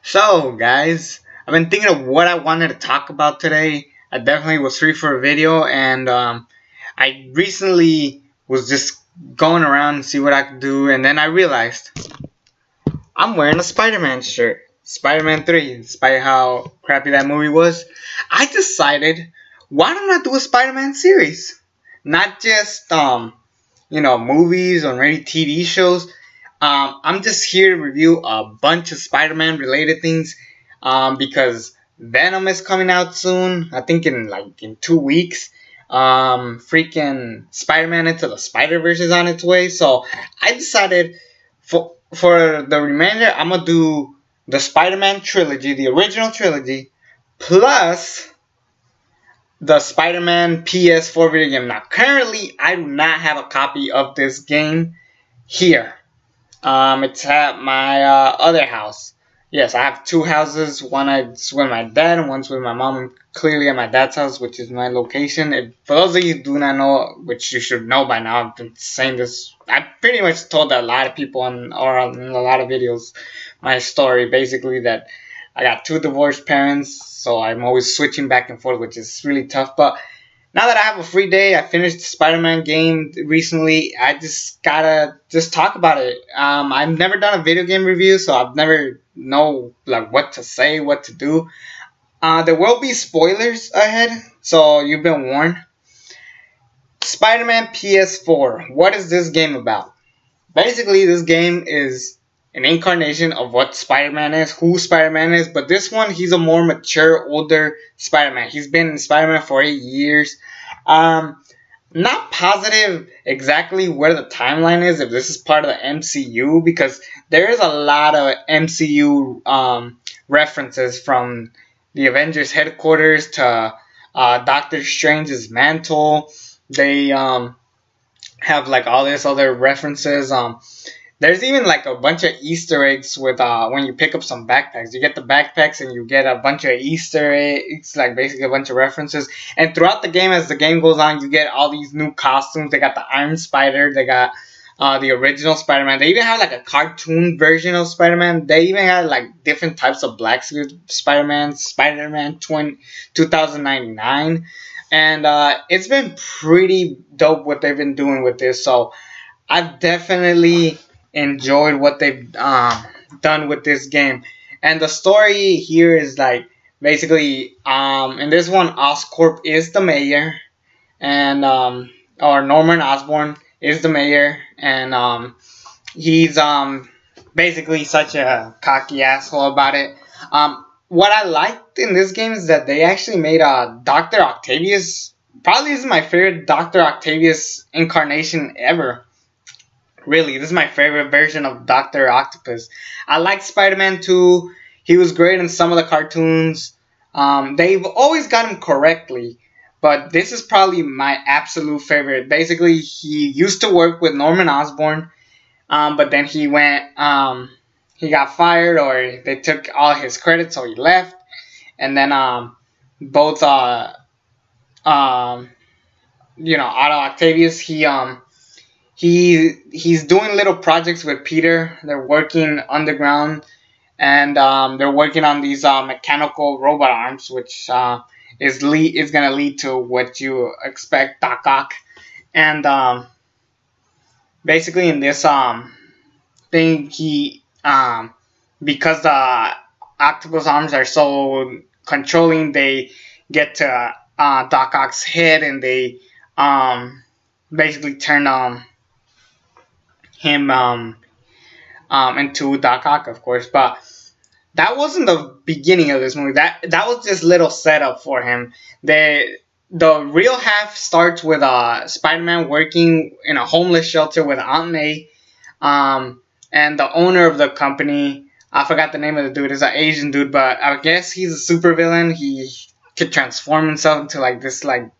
So, guys, I've been thinking of what I wanted to talk about today. I definitely was free for a video, and I recently was just going around and see what I could do, and then I realized I'm wearing a Spider-Man shirt. Spider-Man 3, despite how crappy that movie was. I decided, why don't I do a Spider-Man series? Not just, movies or maybe TV shows. I'm just here to review a bunch of Spider-Man related things because Venom is coming out soon. I think in 2 weeks. Freaking Spider-Man Into the Spider-Verse is on its way. So I decided for the remainder, I'm gonna do the Spider-Man trilogy, the original trilogy, plus the Spider-Man PS4 video game. Now, currently, I do not have a copy of this game here. It's at my other house. Yes, I have two houses. One is with my dad, and one's with my mom. I'm clearly at my dad's house, which is my location. For those of you who do not know, which you should know by now, I've been saying this. I pretty much told a lot of people on a lot of videos my story. Basically, that I got two divorced parents, so I'm always switching back and forth, which is really tough. But now that I have a free day, I finished the Spider-Man game recently. I just gotta just talk about it. I've never done a video game review, so I've never know like what to say, what to do. There will be spoilers ahead, so you've been warned. Spider-Man PS4. What is this game about? Basically, this game is an incarnation of what Spider-Man is, who Spider-Man is, but this one, he's a more mature, older Spider-Man. He's been in Spider-Man for 8 years. Not positive exactly where the timeline is, if this is part of the MCU, because there is a lot of MCU references from the Avengers headquarters to Doctor Strange's mantle. They have like all this other references. There's even like a bunch of Easter eggs with when you pick up some backpacks. You get the backpacks and you get a bunch of Easter eggs, like basically a bunch of references. And throughout the game, as the game goes on, you get all these new costumes. They got the Iron Spider. They got the original Spider-Man. They even have like a cartoon version of Spider-Man. They even had like different types of black suit Spider-Man, Spider-Man 2099. And it's been pretty dope what they've been doing with this. So I've definitely enjoyed what they've done with this game. And the story here is like basically in this one, Oscorp is the mayor, and or Norman Osborn is the mayor, and he's basically such a cocky asshole about it. What I liked in this game is that they actually made Dr. Octavius. Probably this is my favorite Dr. Octavius incarnation ever. Really, this is my favorite version of Dr. Octopus. I like Spider-Man 2. He was great in some of the cartoons. They've always got him correctly, but this is probably my absolute favorite. Basically, he used to work with Norman Osborn, but then he he got fired, or they took all his credit, so he left. And then both Otto Octavius, he's doing little projects with Peter. They're working underground, and they're working on these mechanical robot arms, which is gonna lead to what you expect, Doc Ock. And basically in this thing, he because the octopus arms are so controlling, they get to Doc Ock's head, and they basically turn him into Doc Ock, of course. But that wasn't the beginning of this movie. That was just little setup for him. The real half starts with Spider-Man working in a homeless shelter with Aunt May, and the owner of the company. I forgot the name of the dude. It's an Asian dude, but I guess he's a supervillain. He could transform himself into like this like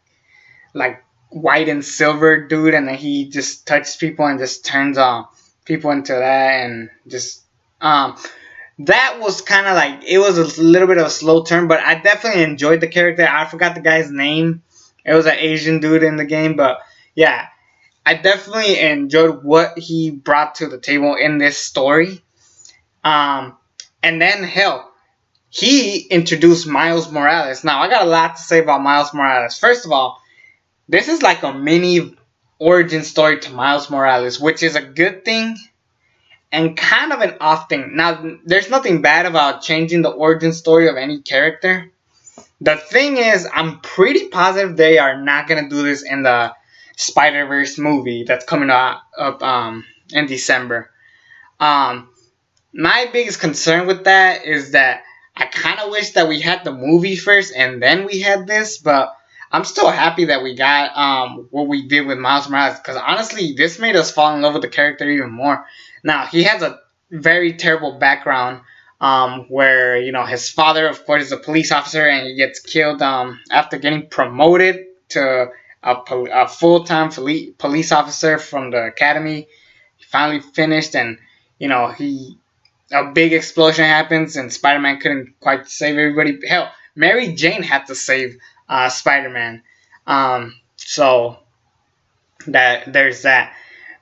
white and silver dude, and then he just touches people and just turns people into that, and just that was kind of like, it was a little bit of a slow turn, but I definitely enjoyed the character. I forgot the guy's name. It was an Asian dude in the game, but yeah, I definitely enjoyed what he brought to the table in this story. And then hell, he introduced Miles Morales. Now, I got a lot to say about Miles Morales. First of all, this is like a mini origin story to Miles Morales, which is a good thing and kind of an off thing. Now, there's nothing bad about changing the origin story of any character. The thing is, I'm pretty positive they are not gonna do this in the Spider-Verse movie that's coming up in December. Um, my biggest concern with that is that I kind of wish that we had the movie first and then we had this, but I'm still happy that we got what we did with Miles Morales, because honestly, this made us fall in love with the character even more. Now, he has a very terrible background, where, you know, his father, of course, is a police officer, and he gets killed after getting promoted to a full-time police officer from the academy. He finally finished, and you know, a big explosion happens, and Spider-Man couldn't quite save everybody. Hell, Mary Jane had to save Spider-Man. So that there's that.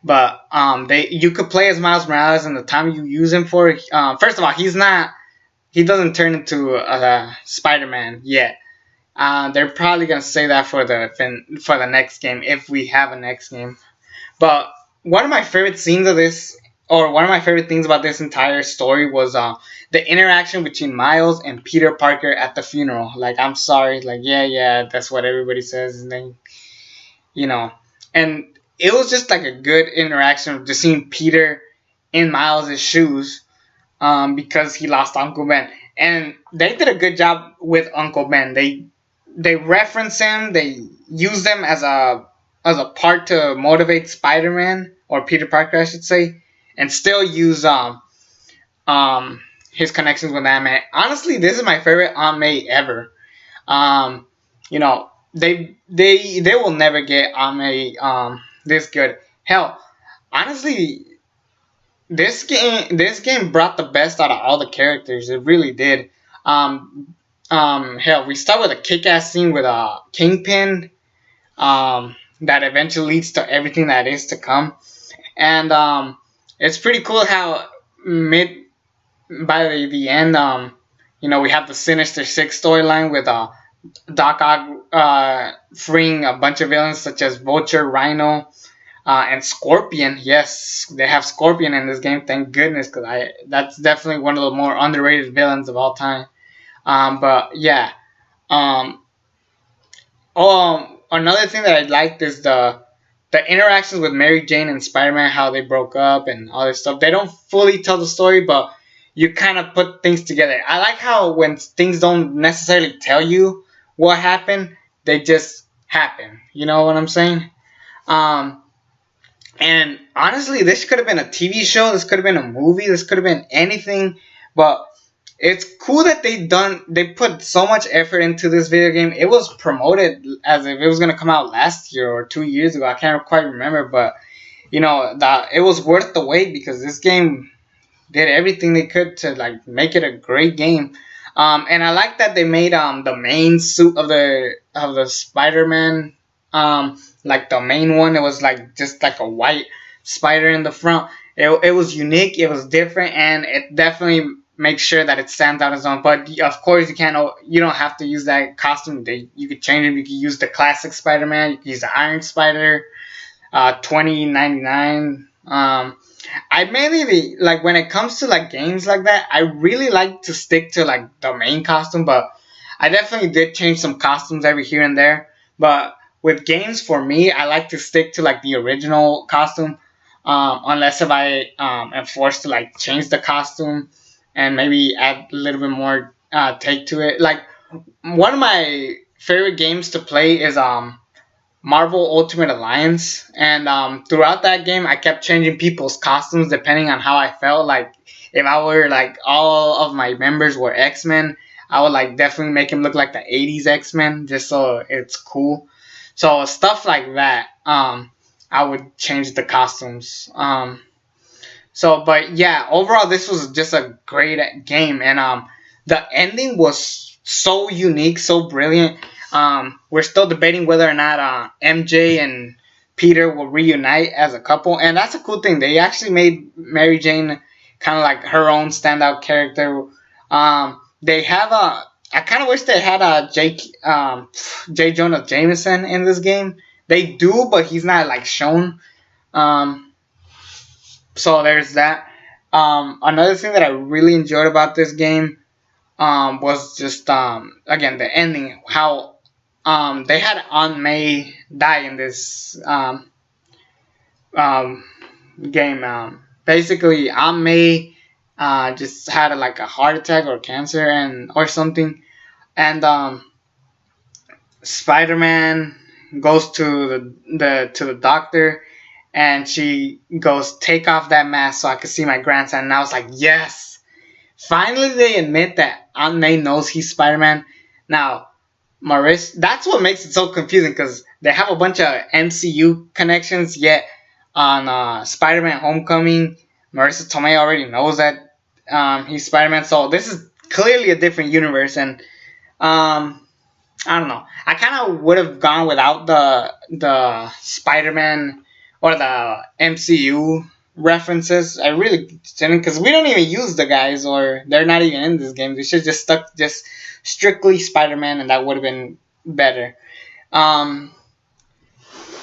But you could play as Miles Morales, and the time you use him for, first of all, he doesn't turn into Spider-Man yet. They're probably gonna say that for the next game, if we have a next game. But one of my favorite scenes of this, or one of my favorite things about this entire story, was the interaction between Miles and Peter Parker at the funeral. Like, I'm sorry, like, yeah, that's what everybody says, and then, you know, and it was just like a good interaction, just seeing Peter in Miles' shoes, because he lost Uncle Ben, and they did a good job with Uncle Ben. They reference him, they use them as a part to motivate Spider-Man, or Peter Parker, I should say, and still use his connections with Aunt May. Honestly, this is my favorite Aunt May ever. You know, they will never get Aunt May this good. Hell, honestly, this game brought the best out of all the characters. It really did. Hell, we start with a kick-ass scene with a Kingpin, that eventually leads to everything that is to come. And it's pretty cool how by the end, you know, we have the Sinister Six storyline with Doc Ock freeing a bunch of villains such as Vulture, Rhino, and Scorpion. Yes, they have Scorpion in this game. Thank goodness, because that's definitely one of the more underrated villains of all time. But yeah, another thing that I liked is the interactions with Mary Jane and Spider-Man, how they broke up and all this stuff. They don't fully tell the story, but you kind of put things together. I like how when things don't necessarily tell you what happened, they just happen. You know what I'm saying? And honestly, this could have been a TV show. This could have been a movie. This could have been anything. But it's cool that they put so much effort into this video game. It was promoted as if it was gonna come out last year or 2 years ago. I can't quite remember, but you know, that it was worth the wait, because this game did everything they could to like make it a great game. And I like that they made the main suit of the Spider-Man, like the main one. It was like just like a white spider in the front. It was unique. It was different, and it definitely make sure that it stands out as own. But of course, you don't have to use that costume. You could change it. You could use the classic Spider-Man. You could use the Iron Spider, 2099. I mainly like, when it comes to like games like that, I really like to stick to like the main costume. But I definitely did change some costumes every here and there. But with games, for me, I like to stick to like the original costume, unless if I am forced to like change the costume and maybe add a little bit more take to it. Like, one of my favorite games to play is Marvel Ultimate Alliance, and throughout that game, I kept changing people's costumes depending on how I felt. Like, if I were like all of my members were X-Men, I would like definitely make him look like the 80s X-Men, just so it's cool. So stuff like that, I would change the costumes. But yeah, overall, this was just a great game, and the ending was so unique, so brilliant. We're still debating whether or not MJ and Peter will reunite as a couple, and that's a cool thing. They actually made Mary Jane kind of like her own standout character. they have a. I kind of wish they had a J. Jonah Jameson in this game. They do, but he's not like shown. Um, so there's that. Another thing that I really enjoyed about this game was just again the ending. How they had Aunt May die in this um, game. Basically, Aunt May just had like a heart attack or cancer and or something, and Spider-Man goes to the doctor, and she goes, take off that mask so I can see my grandson. And I was like, yes, finally they admit that Aunt May knows he's Spider-Man. Now, Maurice, that's what makes it so confusing because they have a bunch of MCU connections, yet on Spider-Man Homecoming, Marissa Tomei already knows that he's Spider-Man. So this is clearly a different universe, and I don't know. I kind of would have gone without the Spider-Man or the MCU references. I really didn't, because we don't even use the guys, or they're not even in this game. They should just stuck just strictly Spider-Man, and that would have been better. Um,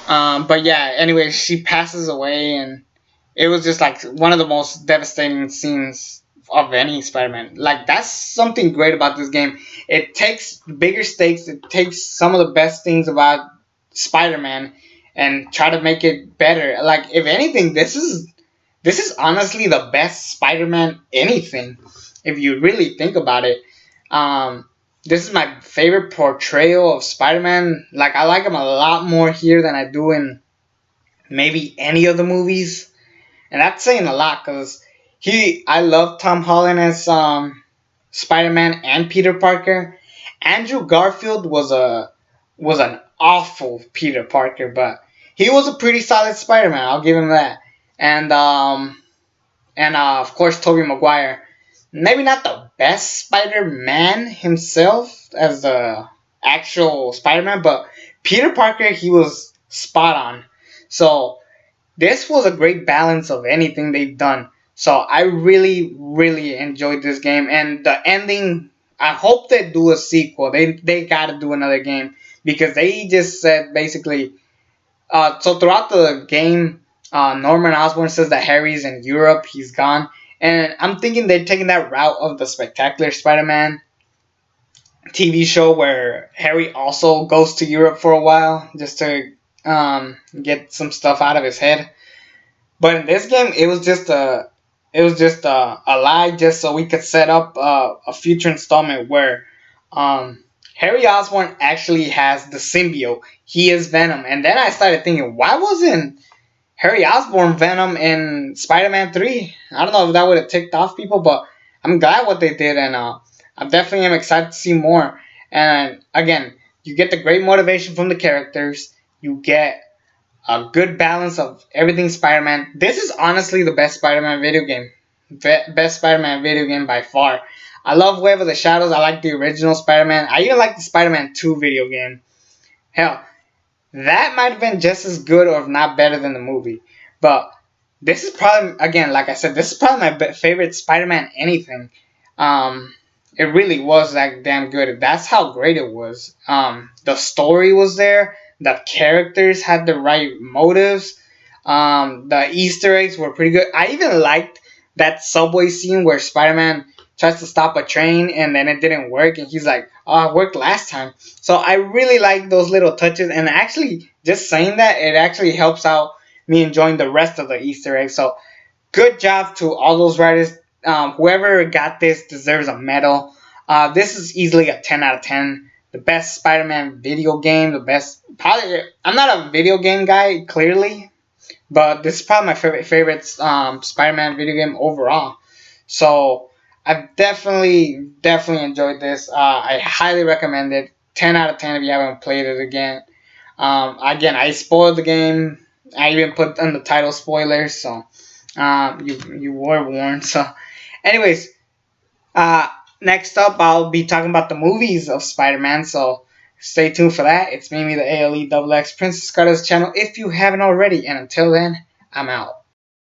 but yeah. Anyway, she passes away, and it was just like one of the most devastating scenes of any Spider-Man. Like, that's something great about this game. It takes bigger stakes. It takes some of the best things about Spider-Man and try to make it better. Like, if anything, this is honestly the best Spider-Man anything. If you really think about it, this is my favorite portrayal of Spider-Man. Like, I like him a lot more here than I do in maybe any of the movies. And that's saying a lot, because I love Tom Holland as Spider-Man and Peter Parker. Andrew Garfield was an awful Peter Parker, but he was a pretty solid Spider-Man. I'll give him that. And of course Tobey Maguire, maybe not the best Spider-Man himself as the actual Spider-Man, but Peter Parker, he was spot on. So this was a great balance of anything they've done. So I really, really enjoyed this game. And the ending, I hope they do a sequel. They gotta do another game, because they just said basically, so throughout the game, Norman Osborn says that Harry's in Europe, he's gone. And I'm thinking they're taking that route of the Spectacular Spider-Man TV show, where Harry also goes to Europe for a while just to get some stuff out of his head. But in this game, it was just a lie, just so we could set up a future installment where Harry Osborn actually has the symbiote. He is Venom. And then I started thinking, why wasn't Harry Osborn Venom in Spider-Man 3? I don't know if that would have ticked off people, but I'm glad what they did, and I definitely am excited to see more. And again, you get the great motivation from the characters. You get a good balance of everything Spider-Man. This is honestly the best Spider-Man video game. Best Spider-Man video game by far. I love Web of the Shadows. I like the original Spider-Man. I even like the Spider-Man 2 video game. Hell, that might have been just as good, or if not better, than the movie. But this is probably, again, like I said, this is probably my favorite Spider-Man anything. It really was that damn good. That's how great it was. The story was there. The characters had the right motives. The Easter eggs were pretty good. I even liked that subway scene where Spider-Man tries to stop a train and then it didn't work, and he's like, oh, it worked last time. So I really like those little touches, and actually just saying that, it actually helps out me enjoying the rest of the Easter eggs. So good job to all those writers. Whoever got this deserves a medal. This is easily a 10 out of 10. The best Spider-Man video game, the best, probably, I'm not a video game guy, clearly, but this is probably my favorite Spider-Man video game overall. So I've definitely enjoyed this. I highly recommend it. 10 out of 10 if you haven't played it again. Again, I spoiled the game. I even put on the title spoilers, so you were warned. So, anyways, next up I'll be talking about the movies of Spider-Man. So stay tuned for that. It's me, the ALE XX Princess Carter's channel, if you haven't already. And until then, I'm out.